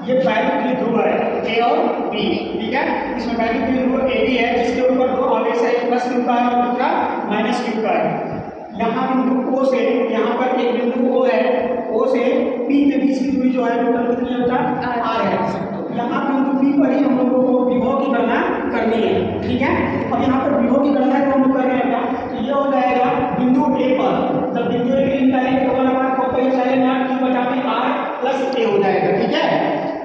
ये वैल्यू ध्रुव है ए और बी, ठीक है। इसमें वैल्यू ध्रुव ए बी है जिसके ऊपर दो आवेश है, प्लस क्यू का है और दूसरा माइनस क्यू का है। यहाँ बिंदु ओ से यहाँ पर एक बिंदु ओ है, ओ से पी के बीच की दूरी जो है टोटल कितनी होता है आर है। यहाँ बिंदु पी पर ही हम लोगों को विभव की गणना करनी है, ठीक है। अब यहाँ पर विभव की गणना को हम लोग कर रहे हैं क्या, तो ये हो जाएगा बिंदु ए पर जब बिंदु ए की निकालेंगे तो 1/4 क्यू बटा में आर प्लस ए हो जाएगा, ठीक है।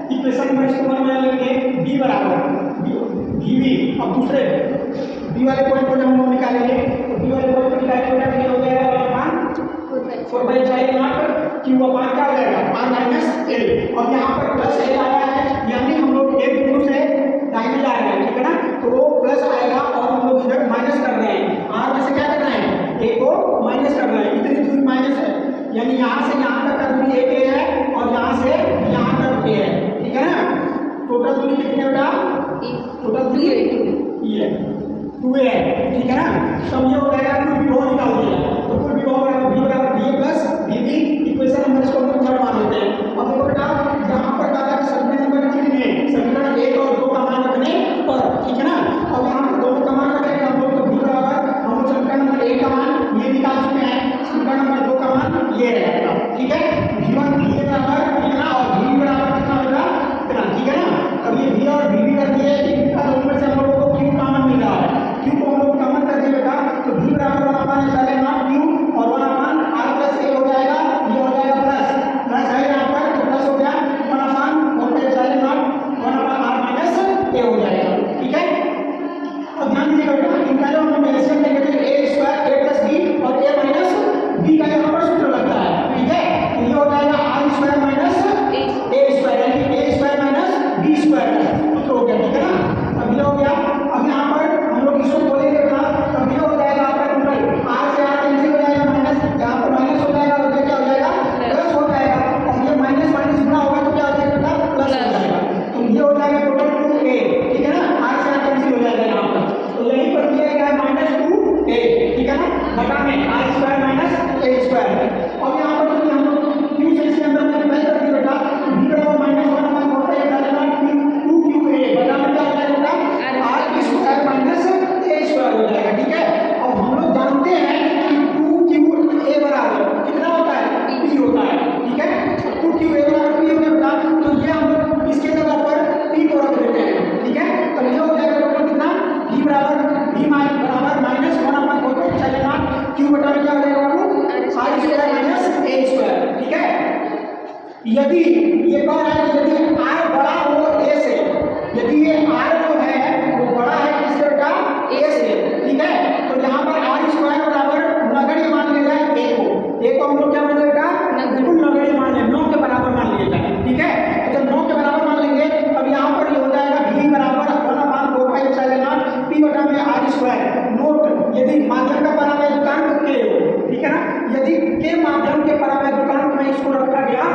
इक्वेशन नंबर इसको बना लेंगे बी बराबर वी। अब दूसरे बी वाले पॉइंट को जब हम लोग निकालेंगे तो बी वाले पॉइंट को निकालेंगे तो हो जाएगा 4/0 क्यू अपान क्या हो जाएगा आर माइनस ए। और यहाँ पर प्लस ए आया है यानी हम लोग एक बिंदु से दाहिने जा रहे हैं, ठीक है ना, तो वो प्लस आएगा और हम लोग इधर माइनस कर रहे हैं। आर में से क्या करना है ए को माइनस करना है, इतनी दूरी माइनस है यानी यहाँ से यहाँ तक का दूरी एक ए है और यहाँ से यहाँ तक ए है, ठीक है ना। टोटल दूरी कितनी होगा, टोटल दूरी ये है 2a है, ठीक है ना। तब ये हो जाएगा कुल विभव निकाल दिया तो कुल विभव बराबर v बराबर va plus vb। Equation number इसको हम थर्ड मान लेते हैं। अब देखो बेटा यहाँ पर कहा है समीकरण नंबर 3 में समीकरण 1 और 2 का मान रखने पर, ठीक है ना। अब यहाँ पर दोनों का मान रखेंगे हम लोग तो v बराबर हम लोग समीकरण नंबर 1 का मान ये निकाल चुके हैं, समीकरण नंबर 2 का मान ये रहेगा, ठीक है। v1 va बराबर कितना और vb बराबर कितना होगा इतना, ठीक है ना। अब ये v और vb कर दिए, इनका दोनों से हम लोगों को q कॉमन मिल रहा है, q को हम लोग कॉमन कर दिए बेटा तो v बराबर 1/q और 1/r प्लस a हो जाएगा, ये हो जाएगा प्लस है यहाँ पर तो प्लस हो गया 1/4 1/r माइनस a हो जाएगा, ठीक है। अब ध्यान दीजिएगा बेटा इन पहले हम लोग एलसीएम लेंगे तो a square a plus b और a माइनस b का यहाँ पर सूत्र लगता है, ठीक है। तो ये हो जाएगा r square minus a square यानी a square minus b square सूत्र हो गया, ठीक है ना। अब ये हो गया। अब यहाँ पर हम लोग इसको बोलेंगे बेटा तब ये हो जाएगा आपका टोटल r से r कैंसिल हो जाएगा माइनस, यहाँ पर माइनस हो जाएगा और ये क्या हो जाएगा प्लस हो जाएगा और ये माइनस माइनस गुणा होगा तो क्या हो जाएगा बेटा प्लस हो जाएगा। तो ये हो जाएगा टोटल 2a, ठीक है ना, r से r कैंसिल हो जाएगा यहाँ पर तो यहीं पर दिया गया है -2a, ठीक है ना, बटा में r square minus a square. अब यहाँ पर हम लोग q से इसके अंदर मल्टीप्लाई कर दिए बेटा b बराबर -1/2qa बटा में क्या हो जाएगा बेटा r square minus a square हो जाएगा, ठीक है। अब हम लोग जानते हैं कि 2qa बराबर कितना होता है p होता है, ठीक है। 2qa बराबर p हो गया तो ये हम लोग इसके जगह पर p को रख देते हैं, ठीक है। तो ये हो जाएगा टोटल कितना v बराबर -1/4 q बटा में क्या हो जाएगा r square minus a square, ठीक है। यदि ये कह रहा है कि यदि r बड़ा हो a से, यदि ये r जो है वो बड़ा है किससे बेटा a से, ठीक है, तो यहाँ पर r स्क्वायर बराबर नगण्य मान लिया जाए a को हम लोग क्या मान लेगा बिल्कुल नगण्य मान लें 9 के बराबर मान लिया जाए, ठीक है। तो जब 9 के बराबर मान लेंगे तब यहाँ पर ये हो जाएगा v बराबर 1/4 p बटा में r स्क्वायर। नोट यदि माध्यम का परावैद्युतांक k हो, ठीक है ना, यदि के माध्यम के परावैद्युतांक में इसको रखा गया